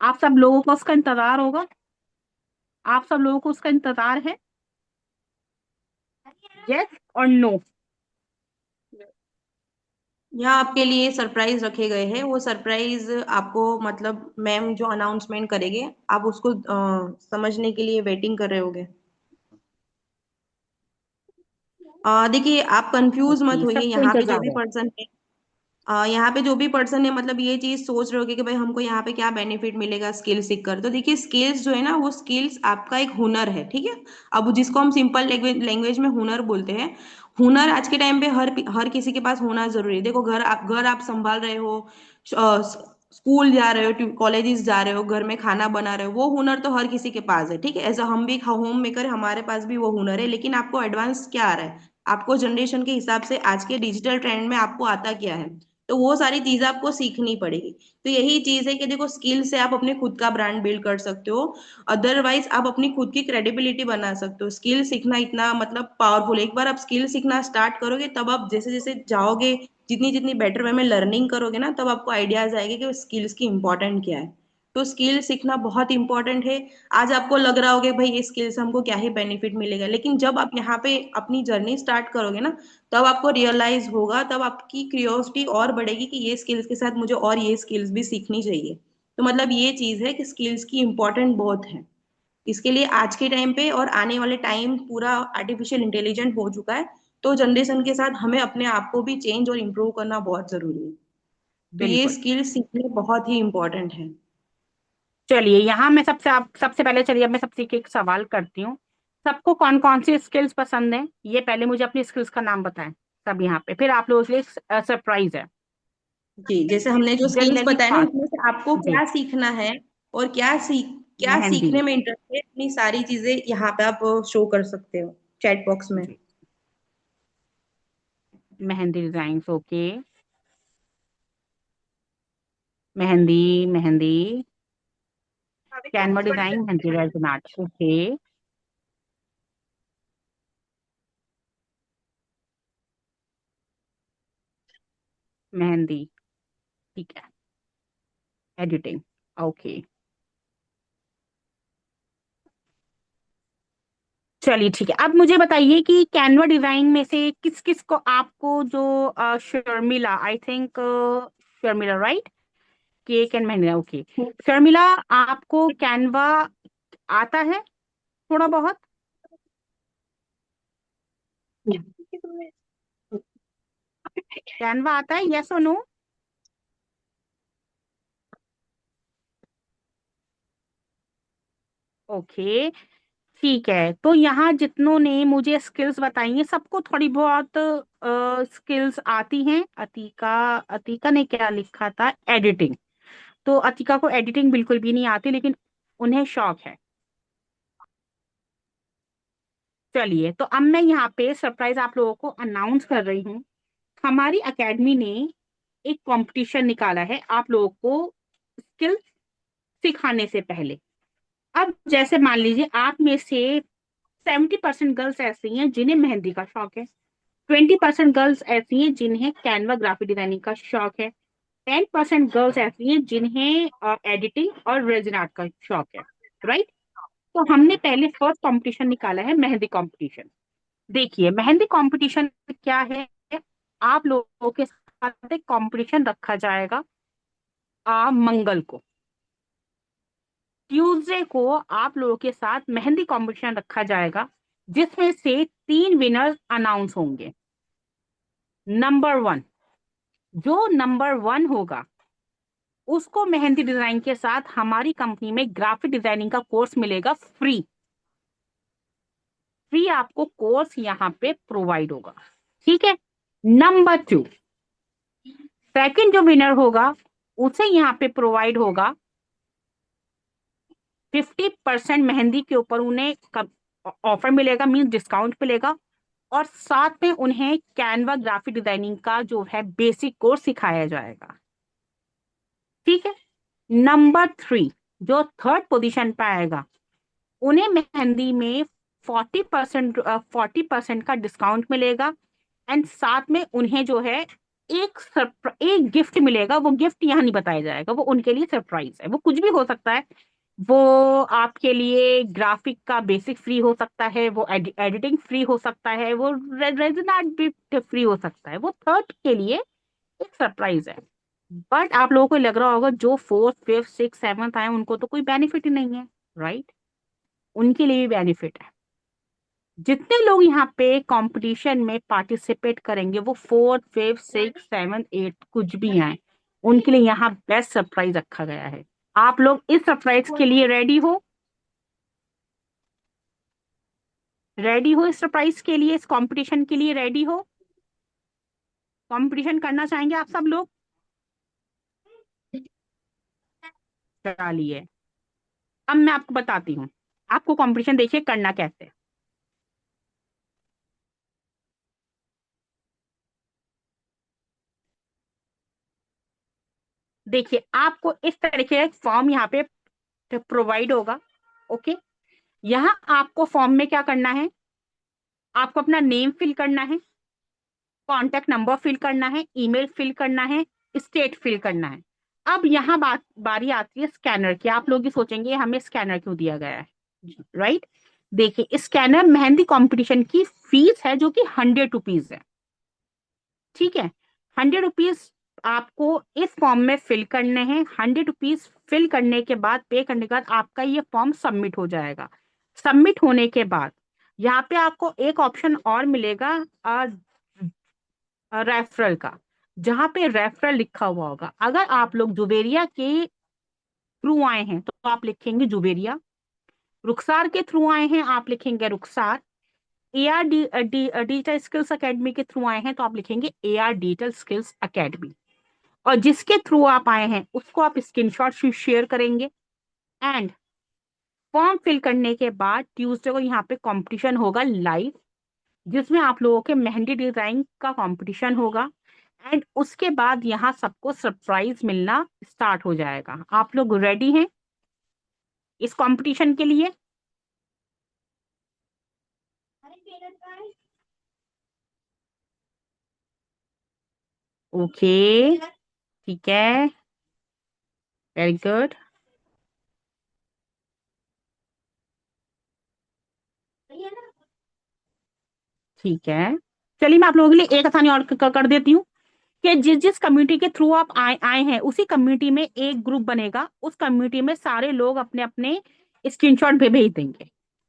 आप सब लोगों को उसका इंतजार होगा, आप सब लोगों को उसका इंतजार है, यस और नो? यहाँ आपके लिए सरप्राइज रखे गए हैं। वो सरप्राइज आपको मतलब मैम जो अनाउंसमेंट करेंगे, आप उसको समझने के लिए वेटिंग कर रहे होगे। देखिए आप कंफ्यूज मत ओके, होइए। सबको यहाँ पे जो इंतजार भी है। पर्सन है, यहाँ पे जो भी पर्सन है, मतलब ये चीज सोच रहे होगे कि भाई हमको यहाँ पे क्या बेनिफिट मिलेगा स्किल सीख कर। तो देखिए स्किल्स जो है ना, वो स्किल्स आपका एक हुनर है, ठीक है। अब जिसको हम सिंपल लैंग्वेज में हुनर बोलते हैं। हुनर आज के टाइम पे हर किसी के पास होना जरूरी है। देखो घर आप संभाल रहे हो, स्कूल जा रहे हो, कॉलेजेस जा रहे हो, घर में खाना बना रहे हो, वो हुनर तो हर किसी के पास है, ठीक है। एज अ हम भी होम मेकर, हमारे पास भी वो हुनर है। लेकिन आपको एडवांस क्या आ रहा है, आपको जनरेशन के हिसाब से आज के डिजिटल ट्रेंड में आपको आता क्या है। तो वो सारी चीजें आपको सीखनी पड़ेगी। तो यही चीज है कि देखो, स्किल से आप अपने खुद का ब्रांड बिल्ड कर सकते हो। अदरवाइज आप अपनी खुद की क्रेडिबिलिटी बना सकते हो। स्किल सीखना इतना मतलब पावरफुल है। एक बार आप स्किल सीखना स्टार्ट करोगे, तब आप जैसे जैसे जाओगे, जितनी जितनी बेटर वे में लर्निंग करोगे ना, तब आपको आइडियाज आएंगे कि स्किल्स की इंपॉर्टेंट क्या है। तो स्किल सीखना बहुत इंपॉर्टेंट है। आज आपको लग रहा होगा भाई ये स्किल से हमको क्या ही बेनिफिट मिलेगा, लेकिन जब आप यहाँ पे अपनी जर्नी स्टार्ट करोगे ना, तब आपको रियलाइज होगा, तब आपकी क्यूरियोसिटी और बढ़ेगी कि ये स्किल्स के साथ मुझे और ये स्किल्स भी सीखनी चाहिए। तो मतलब ये चीज है कि स्किल्स की इम्पोर्टेंट बहुत है। इसके लिए आज के टाइम पे और आने वाले टाइम पूरा आर्टिफिशियल इंटेलिजेंट हो चुका है। तो जनरेशन के साथ हमें अपने आप को भी चेंज और इम्प्रूव करना बहुत जरूरी है। तो ये बिल्कुल। स्किल सीखने बहुत ही इम्पोर्टेंट है। चलिए यहाँ मैं सबसे पहले चलिए अब मैं सबसे एक सवाल करती हूँ। सबको कौन कौन सी स्किल्स पसंद है, ये पहले मुझे अपनी स्किल्स का नाम बताएं सब यहाँ पे, फिर आप लोगों के लिए सरप्राइज है। जी, जैसे हमने जो स्किल्स जनरली बताए ना, फास्ट। उसमें से आपको जी। क्या सीखना है और क्या मेहंदी। सीखने में इंटरेस्ट है, अपनी सारी चीजें यहाँ पे आप शो कर सकते हो चैट बॉक्स में। जी। Mehndi design, okay. Mehndi. Mehndi. Canva design, mehndi resin art, okay. Mehndi, ठीक है। Editing, okay. चलिए ठीक है, अब मुझे बताइए कि कैनवा डिजाइन में से किस किस को आपको जो Sharmila, I think Sharmila right, cake and mehndi, okay. Sharmila, आपको कैनवा आता है थोड़ा बहुत? कैनवा आता है, यस और नो? ओके, ठीक है। तो यहाँ जितनों ने मुझे स्किल्स बताई हैं सबको थोड़ी बहुत स्किल्स आती हैं। अतिका, अतिका ने क्या लिखा था, एडिटिंग। तो अतिका को एडिटिंग बिल्कुल भी नहीं आती, लेकिन उन्हें शौक है। चलिए, तो अब मैं यहाँ पे सरप्राइज आप लोगों को अनाउंस कर रही हूँ। हमारी एकेडमी ने एक कंपटीशन निकाला है आप लोगों को स्किल सिखाने से पहले। अब जैसे मान लीजिए आप में से 70% गर्ल्स ऐसी हैं जिन्हें मेहंदी का शौक है, 20% गर्ल्स ऐसी हैं जिन्हें कैनवा ग्राफिक डिजाइनिंग का शौक है, 10% गर्ल्स ऐसी हैं जिन्हें एडिटिंग और रेजिन आर्ट का शौक है, राइट? तो हमने पहले फर्स्ट कंपटीशन निकाला है, मेहंदी कंपटीशन। देखिए मेहंदी कंपटीशन क्या है, आप लोगों के साथ एक कंपटीशन रखा जाएगा मंगल को। ट्यूसडे को आप लोगों के साथ मेहंदी कंपटीशन रखा जाएगा, जिसमें से 3 विनर्स अनाउंस होंगे। नंबर 1, जो नंबर 1 होगा उसको मेहंदी डिजाइन के साथ हमारी कंपनी में ग्राफिक डिजाइनिंग का कोर्स मिलेगा फ्री। फ्री आपको कोर्स यहाँ पे प्रोवाइड होगा, ठीक है। नंबर 2, सेकंड जो विनर होगा उसे यहाँ पे प्रोवाइड होगा 50% मेहंदी के ऊपर उन्हें ऑफर मिलेगा, मीन डिस्काउंट मिलेगा। और साथ में उन्हें कैनवा ग्राफिक डिजाइनिंग का जो है बेसिक कोर्स सिखाया जाएगा, ठीक है। नंबर 3, जो थर्ड पोजीशन पे आएगा उन्हें मेहंदी में 40% का डिस्काउंट मिलेगा। एंड साथ में उन्हें जो है एक गिफ्ट मिलेगा। वो गिफ्ट यहाँ नहीं बताया जाएगा, वो उनके लिए सरप्राइज है, वो कुछ भी हो सकता है। वो आपके लिए ग्राफिक का बेसिक फ्री हो सकता है, वो एडिटिंग फ्री हो सकता है, वो रेजिन आर्ट भी फ्री हो सकता है। वो थर्ड के लिए एक सरप्राइज है। बट आप लोगों को लग रहा होगा जो फोर्थ फिफ्थ सिक्स सेवंथ आए उनको तो कोई बेनिफिट ही नहीं है, राइट? उनके लिए भी बेनिफिट है। जितने लोग यहाँ पे कंपटीशन में पार्टिसिपेट करेंगे वो fourth fifth six seventh eight कुछ भी आए, उनके लिए यहाँ बेस्ट सरप्राइज रखा गया है। आप लोग इस सरप्राइज के लिए रेडी हो? रेडी हो इस सरप्राइज के लिए, इस कंपटीशन के लिए रेडी हो? कंपटीशन करना चाहेंगे आप सब लोग? चलिए, अब मैं आपको बताती हूँ आपको कंपटीशन देखिए करना कैसे है। देखिए आपको इस तरीके का एक फॉर्म यहाँ पे प्रोवाइड होगा। ओके, यहाँ आपको फॉर्म में क्या करना है, आपको अपना नेम फिल करना है, कॉन्टेक्ट नंबर फिल करना है, ईमेल फिल करना है, स्टेट फिल करना है। अब यहाँ बारी आती है स्कैनर की। आप लोग ये सोचेंगे हमें स्कैनर क्यों दिया गया है, राइट। देखिए स्कैनर मेहंदी कंपटीशन की फीस है जो कि 100 रुपीज है। ठीक है, 100 रुपीज आपको इस फॉर्म में फिल करने हैं। 100 रुपीज फिल करने के बाद, पे करने के बाद आपका ये फॉर्म सबमिट हो जाएगा। सबमिट होने के बाद यहाँ पे आपको एक ऑप्शन और मिलेगा रेफरल का, जहां पे रेफरल लिखा हुआ होगा। अगर आप लोग जुबेरिया के थ्रू आए हैं तो आप लिखेंगे जुबेरिया, रुखसार के थ्रू आए हैं आप लिखेंगे Rukhsar, A R digital skills academy के थ्रू आए हैं तो आप लिखेंगे A R digital skills academy. और जिसके थ्रू आप आए हैं उसको आप स्क्रीनशॉट शेयर करेंगे। एंड फॉर्म फिल करने के बाद ट्यूसडे को यहाँ पे कंपटीशन होगा लाइव, जिसमें आप लोगों के मेहंदी डिजाइन का कंपटीशन होगा। एंड उसके बाद यहाँ सबको सरप्राइज मिलना स्टार्ट हो जाएगा। आप लोग रेडी हैं इस कंपटीशन के लिए? ओके, ठीक है, वेरी गुड। ठीक है, चलिए मैं आप लोगों के लिए एक आसानी और कर देती हूँ कि जिस जिस कम्युनिटी के थ्रू आप आए हैं उसी कम्युनिटी में एक ग्रुप बनेगा। उस कम्युनिटी में सारे लोग अपने अपने स्क्रीनशॉट भेज देंगे।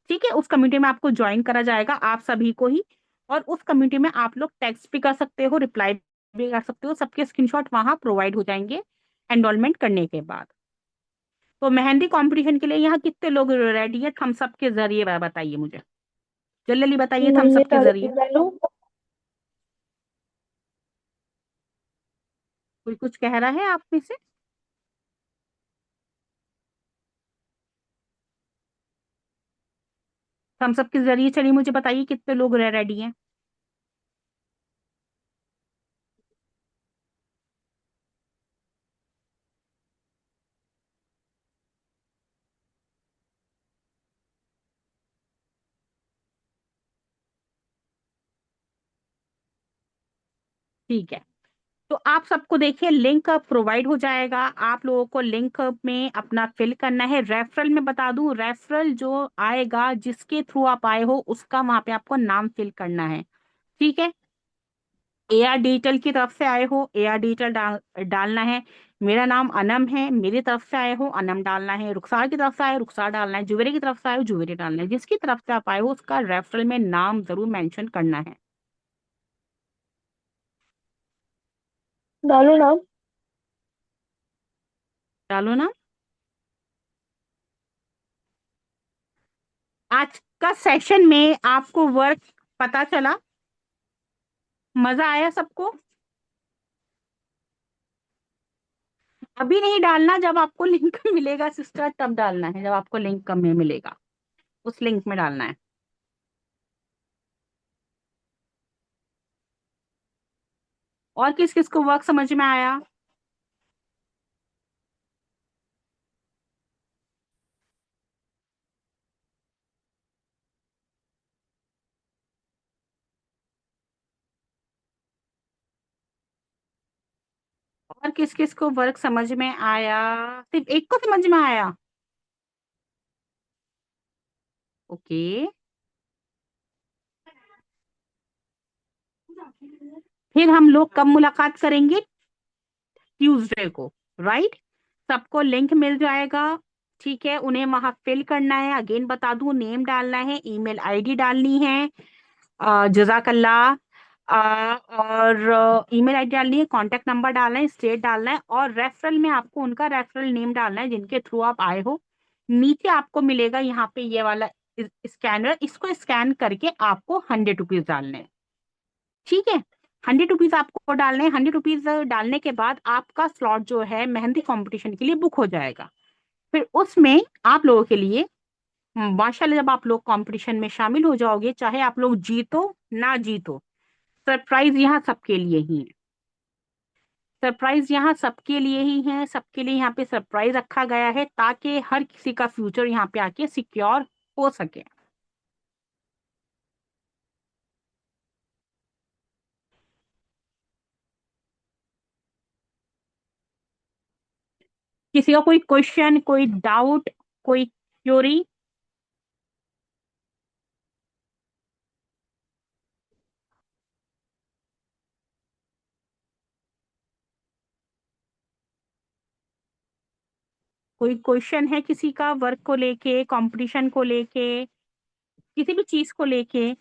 ठीक है, उस कम्युनिटी में आपको ज्वाइन करा जाएगा, आप सभी को ही। और उस कम्युनिटी में आप लोग टेक्स्ट भी कर सकते हो, रिप्लाई भी कर सकते हो, सबके स्क्रीनशॉट वहां प्रोवाइड हो जाएंगे एनरोलमेंट करने के बाद। तो मेहंदी कंपटीशन के लिए यहाँ कितने लोग रेडी है थम्स अप के जरिए बताइए मुझे, जल्दी बताइए थम्स मैं अप के जरिए। डालूं? कोई कुछ कह रहा है आप में से? थम्स अप के जरिए चलिए मुझे बताइए कितने लोग रेडी हैं। ठीक है, तो आप सबको देखिए लिंक प्रोवाइड हो जाएगा। आप लोगों को लिंक में अपना फिल करना है। रेफरल में बता दूं, रेफरल जो आएगा जिसके थ्रू आप आए हो उसका वहां पे आपको नाम फिल करना है। ठीक है, ए आर डिजिटल की तरफ से आए हो ए आर डिजिटल डालना है। मेरा नाम अनम है, मेरी तरफ से आए हो अनम डालना है। रुखसार की तरफ से आए हो रुखसार डालना है। जुवेरी की तरफ से आए हो जुवेरी डालना है। जिसकी तरफ से आप आए हो उसका रेफरल में नाम जरूर मेंशन करना है। डालो नाम। डालो ना। आज का सेशन में आपको वर्क पता चला, मजा आया सबको? अभी नहीं डालना, जब आपको लिंक मिलेगा सिस्टर तब डालना है। जब आपको लिंक में मिलेगा उस लिंक में डालना है। और किस किस को वर्क समझ में आया? और किस किस को वर्क समझ में आया? सिर्फ एक को समझ में आया? ओके, फिर हम लोग कब मुलाकात करेंगे? ट्यूसडे को, राइट। सबको लिंक मिल जाएगा। ठीक है, उन्हें वहां फिल करना है। अगेन बता दूं, नेम डालना है, ईमेल आईडी डालनी है, जजाकल्ला, और ईमेल आईडी डालनी है, कांटेक्ट नंबर डालना है, स्टेट डालना है। और रेफरल में आपको उनका रेफरल नेम डालना है जिनके थ्रू आप आए हो। नीचे आपको मिलेगा यहाँ पे ये वाला स्कैनर, इसको स्कैन करके आपको 100 रुपीज डालने हैं। ठीक है, 100 रुपीज आपको डालने हैं। 100 रुपीज डालने के बाद आपका स्लॉट जो है मेहंदी कंपटीशन के लिए बुक हो जाएगा। फिर उसमें आप लोगों के लिए माशाल्लाह, जब आप लोग कंपटीशन में शामिल हो जाओगे, चाहे आप लोग जीतो ना जीतो, सरप्राइज यहाँ सबके लिए ही है। सरप्राइज यहाँ सबके लिए ही है, सबके लिए यहाँ पे सरप्राइज रखा गया है ताकि हर किसी का फ्यूचर यहाँ पे आके सिक्योर हो सके। किसी का कोई क्वेश्चन, कोई डाउट, कोई क्यूरी? कोई क्वेश्चन है किसी का, वर्क को लेके, कंपटीशन को लेके, किसी भी चीज को लेके?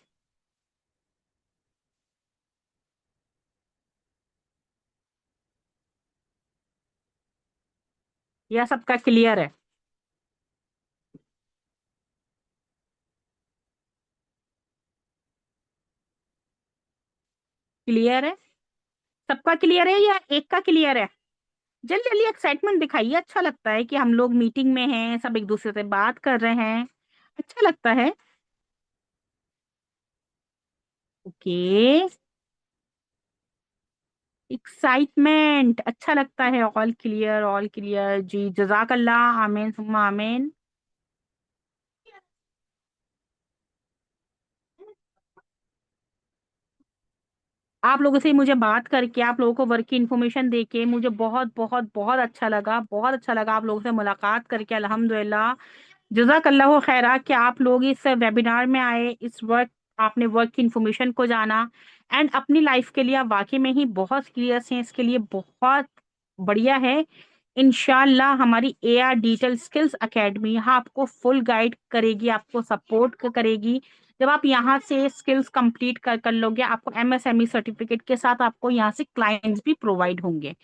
या सबका क्लियर है? क्लियर है? सबका क्लियर है या एक का क्लियर है? जल्दी जल्दी एक्साइटमेंट दिखाइए, अच्छा लगता है कि हम लोग मीटिंग में हैं, सब एक दूसरे से बात कर रहे हैं, अच्छा लगता है। ओके, एक्साइटमेंट अच्छा लगता है। ऑल क्लियर, ऑल क्लियर जी, जजाक अल्लाह, आमीन सुम्मा आमीन। आप लोगों से मुझे बात करके, आप लोगों को वर्क की इन्फॉर्मेशन देके मुझे बहुत बहुत बहुत अच्छा लगा, बहुत अच्छा लगा आप लोगों से मुलाकात करके, अल्हम्दुलिल्लाह। जज़ाकल्लाहु खैरा कि आप लोग इस वेबिनार में आए, इस वर्क, आपने वर्क की इन्फॉर्मेशन को जाना एंड अपनी लाइफ के लिए आप वाकई में ही बहुत सीरियस हैं, इसके लिए बहुत बढ़िया है। इंशाल्लाह हमारी एआर डिजिटल स्किल्स एकेडमी यहाँ आपको फुल गाइड करेगी, आपको सपोर्ट करेगी। जब आप यहाँ से स्किल्स कंप्लीट कर लोगे, आपको एमएसएमई सर्टिफिकेट के साथ आपको यहाँ से क्लाइंट्स भी प्रोवाइड होंगे।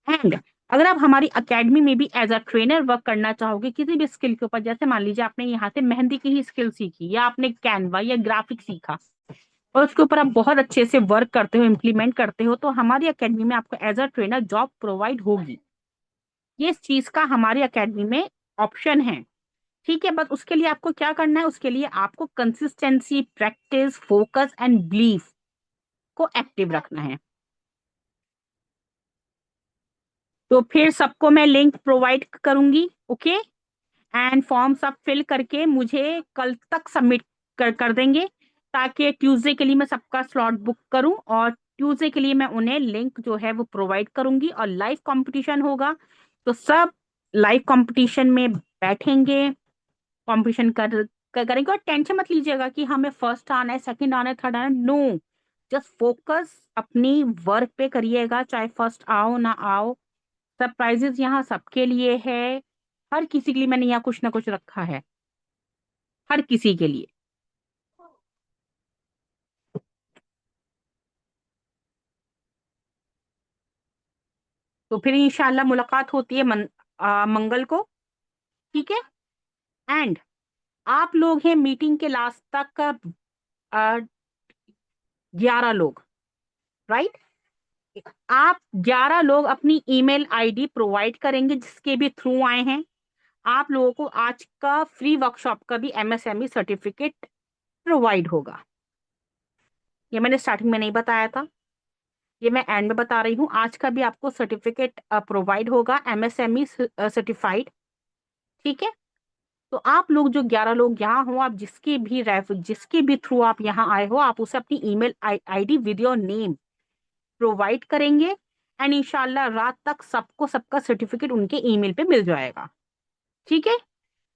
एंड अगर आप हमारी एकेडमी में भी एज अ ट्रेनर वर्क करना चाहोगे किसी भी स्किल के ऊपर, जैसे मान लीजिए आपने यहाँ से मेहंदी की ही स्किल सीखी, या आपने कैनवा या ग्राफिक सीखा और उसके ऊपर आप बहुत अच्छे से वर्क करते हो, इम्प्लीमेंट करते हो, तो हमारी एकेडमी में आपको as a trainer job provide होगी। ये इस चीज का हमारी एकेडमी में ऑप्शन है। ठीक है, बस उसके लिए आपको क्या करना है, उसके लिए आपको consistency, practice, focus and belief को एक्टिव रखना है। तो फिर सबको मैं लिंक प्रोवाइड करूंगी, ओके। एंड फॉर्म सब फिल करके मुझे कल तक सबमिट कर देंगे, ताकि ट्यूसडे के लिए मैं सबका स्लॉट बुक करूं, और ट्यूसडे के लिए मैं उन्हें लिंक जो है वो प्रोवाइड करूंगी। और लाइव कंपटीशन होगा, तो सब लाइव कंपटीशन में बैठेंगे, कंपटीशन करेंगे। और टेंशन मत लीजिएगा कि हमें फर्स्ट आना है, सेकंड आना है, थर्ड आना है, नो। जस्ट फोकस अपनी वर्क पे करिएगा, चाहे फर्स्ट आओ ना आओ। सरप्राइजेस यहाँ सबके लिए है, हर किसी के लिए मैंने यहाँ कुछ ना कुछ रखा है, हर किसी के लिए। तो फिर इंशाल्लाह मुलाकात होती है मंगल को, ठीक है। एंड आप लोग हैं मीटिंग के लास्ट तक 11 लोग, राइट? आप 11 लोग अपनी ईमेल आईडी प्रोवाइड करेंगे, जिसके भी थ्रू आए हैं। आप लोगों को आज का फ्री वर्कशॉप का भी एमएसएमई सर्टिफिकेट प्रोवाइड होगा। ये मैंने स्टार्टिंग में नहीं बताया था, ये मैं एंड में बता रही हूँ। आज का भी आपको सर्टिफिकेट प्रोवाइड होगा, एमएसएमई सर्टिफाइड, ठीक है। तो आप लोग जो 11 लोग यहाँ हो, आप जिसके भी थ्रू आप यहाँ आए हो, आप उसे अपनी email ID with your name provide करेंगे। एंड इंशाल्लाह रात तक सबको सबका सर्टिफिकेट उनके ईमेल पे मिल जाएगा, ठीक है।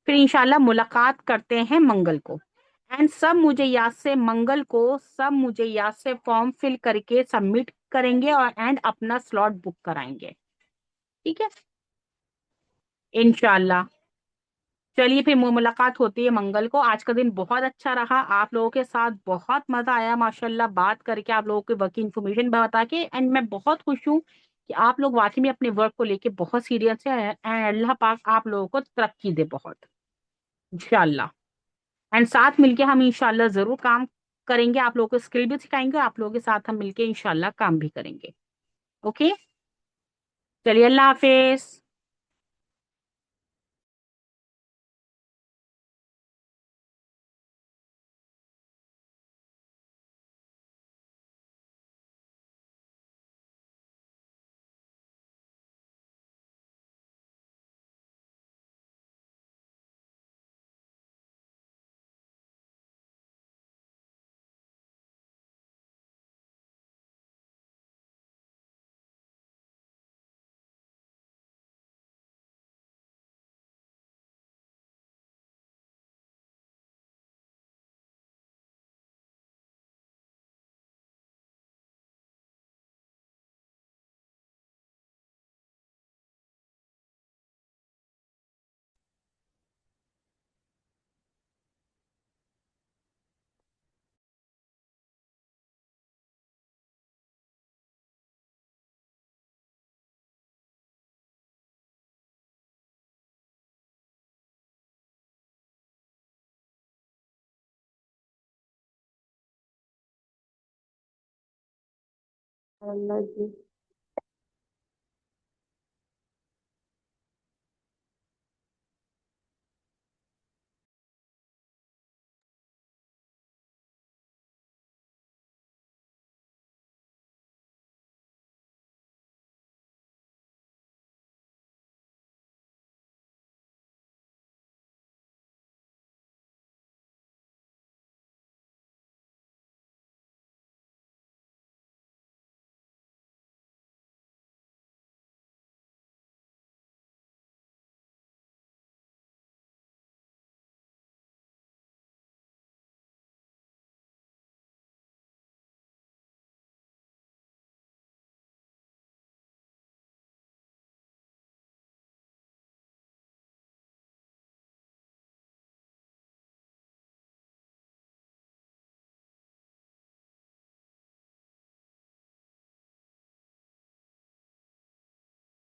फिर इंशाल्लाह मुलाकात करते हैं मंगल को। एंड सब मुझे याद से मंगल को, सब मुझे याद से फॉर्म फिल करके सबमिट करेंगे और एंड अपना स्लॉट बुक कराएंगे, ठीक है, इंशाल्लाह। चलिए फिर मुलाकात होती है मंगल को। आज का दिन बहुत अच्छा रहा, आप लोगों के साथ बहुत मजा आया माशाल्लाह बात करके, आप लोगों को वर्क की इन्फॉर्मेशन बता के। एंड मैं बहुत खुश हूँ कि आप लोग वाकई में अपने वर्क को लेके बहुत सीरियस है। एंड अल्लाह पाक आप लोगों को तरक्की दे बहुत, इंशाल्लाह। एंड साथ मिलके हम इंशाल्लाह जरूर काम करेंगे, आप लोगों को स्किल भी सिखाएंगे, आप लोगों के साथ हम मिलके इंशाल्लाह काम भी करेंगे, ओके। चलिए, अल्लाह हाफिज। अल्लाह जी।